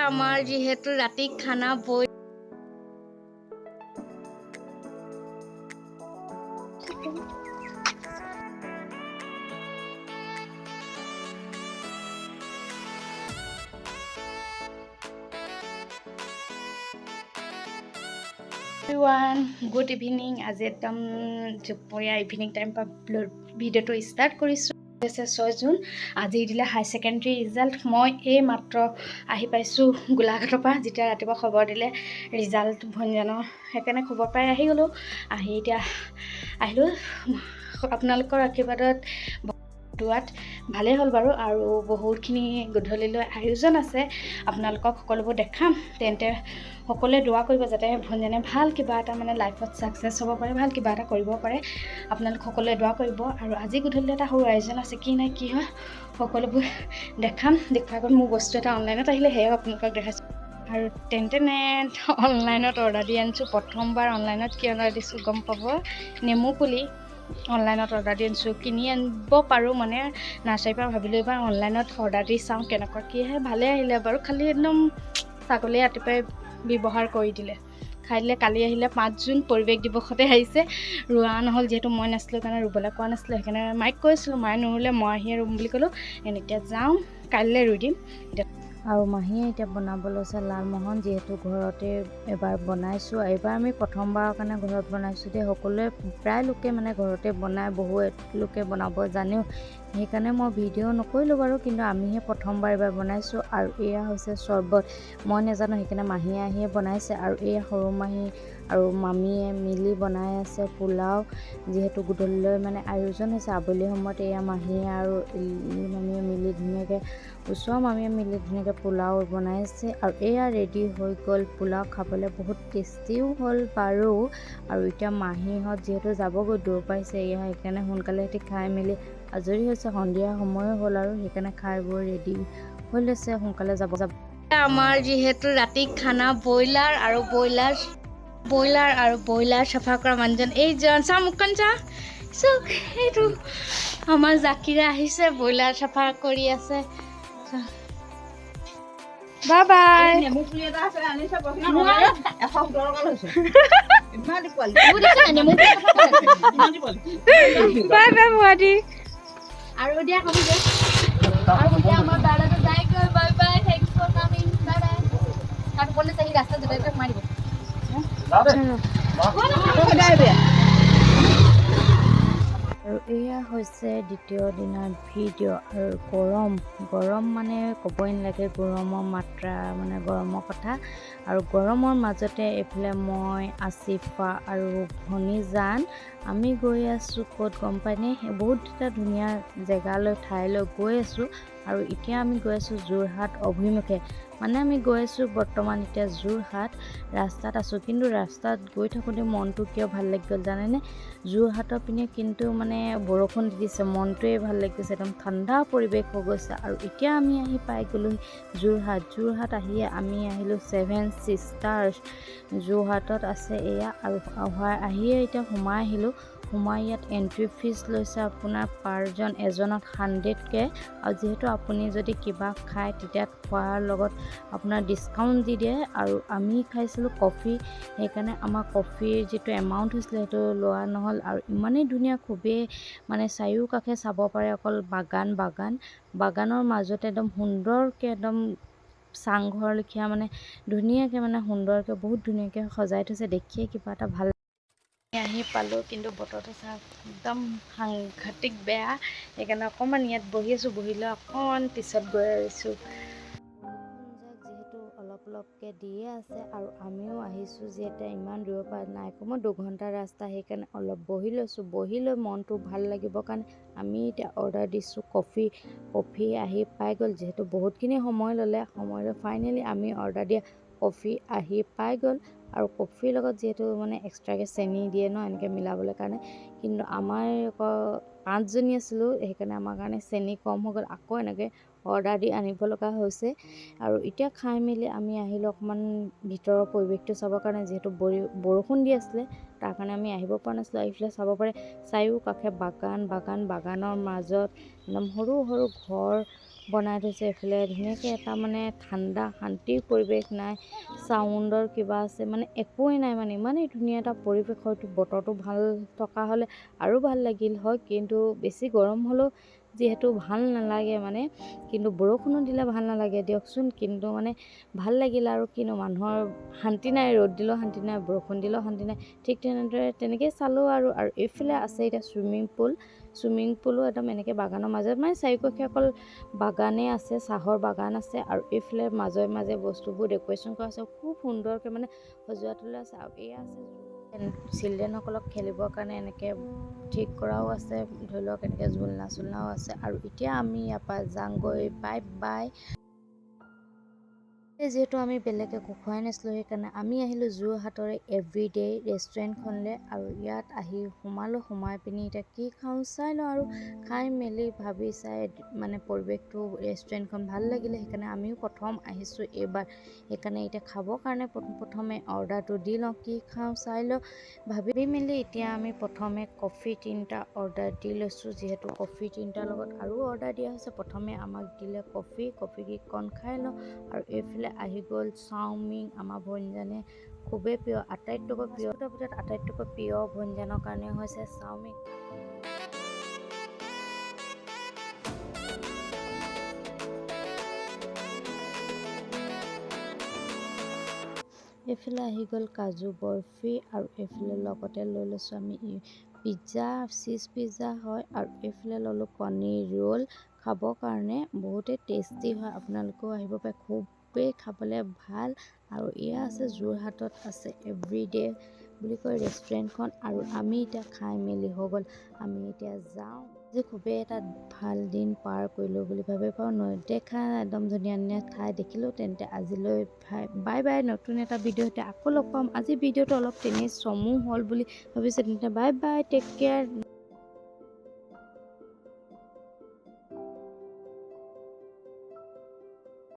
আমাৰ যিহেতু ৰাতি খানা বই গুড ইভিনিং। আজি একদম দুপৰীয়া ইভিনিং টাইম পৰা ভিডিঅ'টো ষ্টাৰ্ট কৰিছোঁ। 6 জুন আজি দিলে হাই ছেকেণ্ডেৰী ৰিজাল্ট। মই এই মাত্ৰ আহি পাইছোঁ গোলাঘাটৰ পৰা, যেতিয়া ৰাতিপুৱা খবৰ দিলে ৰিজাল্ট ভঞ্জনৰ, সেইকাৰণে খবৰ পাই আহি গ'লোঁ। আহি এতিয়া আহিলোঁ আপোনালোকৰ আশীৰ্বাদত দোৱাত ভালেই হ'ল বাৰু, আৰু বহুতখিনি গধূলিলৈ আয়োজন আছে, আপোনালোকক সকলোবোৰ দেখাম। তেন্তে সকলোৱে দোৱা কৰিব যাতে ভঞ্জনে ভাল কিবা এটা মানে লাইফত ছাকচেছ হ'ব পাৰে, ভাল কিবা এটা কৰিব পাৰে। আপোনালোক সকলোৱে দোৱা কৰিব। আৰু আজি গধূলি এটা সৰু আয়োজন আছে, কি নাই কি হয় সকলোবোৰ দেখাম। দেখুৱাই গ'ল মোৰ বস্তু এটা অনলাইনত আহিলে, সেয়াও আপোনালোকক দেখাইছোঁ। আৰু তেন্তে অনলাইনত অৰ্ডাৰ দি আনিছোঁ। প্ৰথমবাৰ অনলাইনত কি অৰ্ডাৰ দিছোঁ গম পাব। নেমু পুলি অনলাইনত অৰ্ডাৰ দি আনিছোঁ। কিনি আনিব পাৰোঁ মানে নাৰ্চাৰীৰ পৰা, ভাবিলোঁ এইবাৰ অনলাইনত অৰ্ডাৰ দি চাওঁ কেনেকুৱা কি আহে। ভালেই আহিলে বাৰু, খালি একদম ছাগলীয়ে ৰাতিপুৱাই ব্যৱহাৰ কৰি দিলে, খাই দিলে। কালি আহিলে 5 জুন পৰিৱেশ দিৱসতে আহিছে, ৰোৱা নহ'ল যিহেতু মই নাছিলোঁ কাৰণে ৰুবলৈ কোৱা নাছিলোঁ। সেইকাৰণে মাইক কৈছিলোঁ, মায়ে নোৰুলে মই আহিয়ে ৰুম বুলি ক'লোঁ। এতিয়া যাওঁ, কাইলৈ ৰুই দিম। আৰু মাহীয়ে এতিয়া বনাব লৈছে লালমোহন, যিহেতু ঘৰতে এবাৰ বনাইছোঁ। এইবাৰ আমি প্ৰথমবাৰৰ কাৰণে ঘৰত বনাইছোঁ দেই। সকলোৱে প্ৰায় লোকে মানে ঘৰতে বনায়, বহু লোকে বনাব জানেও, সেইকাৰণে মই ভিডিঅ' নকৰিলোঁ বাৰু, কিন্তু আমিহে প্ৰথমবাৰ এবাৰ বনাইছোঁ। আৰু এয়া হৈছে চৰ্বত, মই নাজানো সেইকাৰণে মাহীয়ে আহিয়ে বনাইছে। আৰু এয়া সৰু মাহী আৰু মামীয়ে মিলি বনাই আছে পোলাও, যিহেতু গধূলিলৈ মানে আয়োজন হৈছে। আবেলি সময়ত এয়া মাহীয়ে আৰু মামীয়ে মিলি ধুনীয়াকৈ, ওচৰৰ মামীয়ে মিলি ধুনীয়াকৈ পোলাও বনাইছে। আৰু এয়া ৰেডি হৈ গ'ল পোলাও, খাবলৈ বহুত টেষ্টিও হ'ল বাৰু। আৰু এতিয়া মাহীহঁত যিহেতু যাবগৈ, দূৰ পাইছে এয়া, সেইকাৰণে সোনকালে সিহঁতি খাই মেলি আজৰি হৈছে। সন্ধিয়া সময়ো হ'ল আৰু সেইকাৰণে খাই বৈ ৰেডি হৈ লৈছে, সোনকালে যাব। আমাৰ যিহেতু ৰাতি খানা ব্ৰইলাৰ চাফা কৰা মানুহজন এইজন, চা মুখখন চা, সেইটো আমাৰ জাকিৰা আহিছে, ব্ৰইলাৰ চাফা কৰি আছে। Bye bye. Bye bye ভুৱাদি। আৰু দিয়া কবি যে, আৰু এতিয়া আমাৰ দাদাটো যায়গৈ। Bye bye, thanks for coming, bye bye. তাৰ ওপৰলৈ চাহি ৰাস্তা য'তে সোমাই দিব। আৰু এয়া হৈছে দ্বিতীয় দিনৰ ভিডিঅ'। আৰু গৰম মানে ক'বই নালাগে, গৰমৰ মাত্ৰা মানে গৰমৰ কথা। আৰু গৰমৰ মাজতে এইফালে মই, আছিফা আৰু ভনীজান আমি গৈ আছোঁ ক'ত গম পাইনে, বহুত এটা ধুনীয়া জেগালৈ, ঠাইলৈ গৈ আছোঁ। আৰু এতিয়া আমি গৈ আছোঁ যোৰহাট অভিমুখে, মানে আমি গৈ আছোঁ বৰ্তমান এতিয়া যোৰহাট ৰাস্তাত আছোঁ। কিন্তু ৰাস্তাত গৈ থাকোঁতে মনটো কিয় ভাল লাগি গ'ল জানেনে, যোৰহাটৰ পিনে কিন্তু মানে বৰষুণ দি দিছে, মনটোৱে ভাল লাগিছে, একদম ঠাণ্ডা পৰিৱেশ হৈ গৈছে। আৰু এতিয়া আমি আহি পাই গ'লোঁ যোৰহাট আহিয়ে আমি আহিলোঁ 7 চিষ্টাৰ্ছ যোৰহাটত আছে এয়া। আৰু আহিয়ে এতিয়া সোমাই ইয়াত এণ্ট্ৰি ফিজ লৈছে আপোনাৰ পাৰজন এজনত 100কৈ। আৰু যিহেতু আপুনি যদি কিবা খায় তেতিয়া খোৱাৰ লগত আপোনাৰ ডিছকাউণ্ট দি দিয়ে। আৰু আমি খাইছিলোঁ কফি, সেইকাৰণে আমাৰ কফিৰ যিটো এমাউণ্ট হৈছিলে সেইটো লোৱা নহ'ল। আৰু ইমানেই ধুনীয়া, খুবেই মানে চাৰিওকাষে চাব পাৰে অকল বাগানৰ মাজতে একদম সুন্দৰকৈ, একদম চাংঘৰ লেখীয়া মানে ধুনীয়াকৈ, মানে সুন্দৰকৈ, বহুত ধুনীয়াকৈ সজাই থৈছে, দেখিয়ে কিবা এটা ভাল আহি পালোঁ। কিন্তু বতৰটো চাওক, একদম সাংঘাতিক বেয়া, সেইকাৰণে অকণমান ইয়াত বহি আছোঁ, বহিলৈ অকণমান পিছত গৈ আছোঁ। যিহেতু অলপকৈ দিয়ে আছে, আৰু আমিও আহিছোঁ যিহেতু ইমান দূৰৰ পৰা, নাই কমেও 2 ঘণ্টাৰ ৰাস্তা, সেইকাৰণে অলপ বহি লৈ মনটো ভাল লাগিবৰ কাৰণে আমি এতিয়া অৰ্ডাৰ দিছোঁ কফি আহি পাই গ'ল। যিহেতু বহুতখিনি সময় ল'লে, ফাইনেলি আমি অৰ্ডাৰ দিয়া কফি আহি পাই গ'ল। আৰু কফিৰ লগত যিহেতু মানে এক্সট্ৰাকৈ চেনি দিয়ে ন, এনেকৈ মিলাবলৈ কাৰণে, কিন্তু আমাৰ আকৌ 5 জনী আছিলোঁ, সেইকাৰণে আমাৰ কাৰণে চেনি কম হৈ গ'ল, আকৌ এনেকৈ অৰ্ডাৰ দি আনিব লগা হৈছে। আৰু এতিয়া খাই মেলি আমি আহিলোঁ অকণমান ভিতৰৰ পৰিৱেশটো চাবৰ কাৰণে, যিহেতু বৰষুণ দি আছিলে তাৰ কাৰণে আমি আহিব পৰা নাছিলোঁ। এইফালে চাব পাৰে চাৰিওকাষে বাগানৰ মাজত একদম সৰু সৰু ঘৰ বনাই থৈছে। এইফালে ধুনীয়াকৈ এটা মানে ঠাণ্ডা শান্তিৰ পৰিৱেশ নাই, চাউণ্ডৰ কিবা আছে মানে একোৱেই নাই, মানে ইমানেই ধুনীয়া এটা পৰিৱেশ। হয়তো বতৰটো ভাল থকা হ'লে আৰু ভাল লাগিল হয়, কিন্তু বেছি গৰম হ'লেও যিহেতু ভাল নালাগে মানে, কিন্তু বৰষুণো দিলে ভাল নালাগে দিয়কচোন। কিন্তু মানে ভাল লাগিল আৰু কিনো, মানুহৰ শান্তি নাই, ৰ'দ দিলেও শান্তি নাই, বৰষুণ দিলেও শান্তি নাই। ঠিক তেনেদৰে তেনেকেই চালোঁ আৰু এইফালে আছে এতিয়া চুইমিং পুলো একদম এনেকৈ বাগানৰ মাজত, মানে চাৰিওকাষে অকল বাগানেই আছে, চাহৰ বাগান আছে, আৰু এইফালে মাজে মাজে বস্তুবোৰ ডেক'ৰেশ্যন কৰা আছে, খুব সুন্দৰকৈ মানে সজোৱা থোৱা আছে। আৰু এয়া আছে চিলড্ৰেনসকলক খেলিবৰ কাৰণে এনেকৈ ঠিক কৰাও আছে, ধৰি লওক এনেকৈ ঝুলনাও আছে। আৰু এতিয়া আমি ইয়াৰ পৰা যাওঁগৈ, বাই বাই। যিহেতু আমি বেলেগ একো খোৱাই নাছিলোঁ, সেইকাৰণে আমি আহিলোঁ যোৰহাটৰে এভৰিডে ৰেষ্টুৰেণ্টখনলৈ। আৰু ইয়াত আহি সোমাই পিনি এতিয়া কি খাওঁ চাই লওঁ, আৰু খাই মেলি ভাবি চাই মানে পৰিৱেশটো ৰেষ্টুৰেণ্টখন ভাল লাগিলে, সেইকাৰণে আমিও প্ৰথম আহিছোঁ এইবাৰ, সেইকাৰণে এতিয়া খাবৰ কাৰণে প্ৰথমে অৰ্ডাৰটো দি লওঁ, কি খাওঁ চাই লওঁ ভাবি মেলি। এতিয়া আমি প্ৰথমে কফি 3টা অৰ্ডাৰ দি লৈছোঁ, যিহেতু কফি 3টাৰ লগত আৰু অৰ্ডাৰ দিয়া হৈছে। প্ৰথমে আমাক দিলে কফিকেইকণ খাই লওঁ। আৰু এইফালে আহি গ'ল চাওমিন, আমাৰ ভঞ্জানে খুবেই প্ৰিয়, আটাইতকৈ প্ৰিয় ভঞ্জানৰ কাৰণে হৈছে চাওমিন। এইফালে আহি গ'ল কাজু বৰফি, আৰু এইফালে লগতে লৈ লৈছোঁ আমি পিজ্জা, চীজ পিজ্জা হয়। আৰু এইফালে ল'লোঁ পনীৰ ৰোল খাবৰ কাৰণে, বহুতেই টেষ্টি হয়, আপোনালোকেও আহিব পাৰে, খুবেই খাবলৈ ভাল। আৰু এয়া আছে যোৰহাটত আছে এভৰিডে বুলি কয় ৰেষ্টুৰেণ্টখন। আৰু আমি এতিয়া খাই মেলি হৈ গ'ল, আমি এতিয়া যাওঁ। যে খুবেই এটা ভাল দিন পাৰ কৰিলোঁ বুলি ভাবিব পাৰোঁ, নেদেখা একদম ধুনীয়া ঠাই দেখিলোঁ। তেন্তে আজিলৈ বাই বাই, নতুন এটা ভিডিঅ'তে আকৌ লগ পাম। আজি ভিডিঅ'টো অলপ তেনেই চমু হ'ল বুলি ভাবিছোঁ, তেন্তে বাই বাই, টেক কেয়াৰ।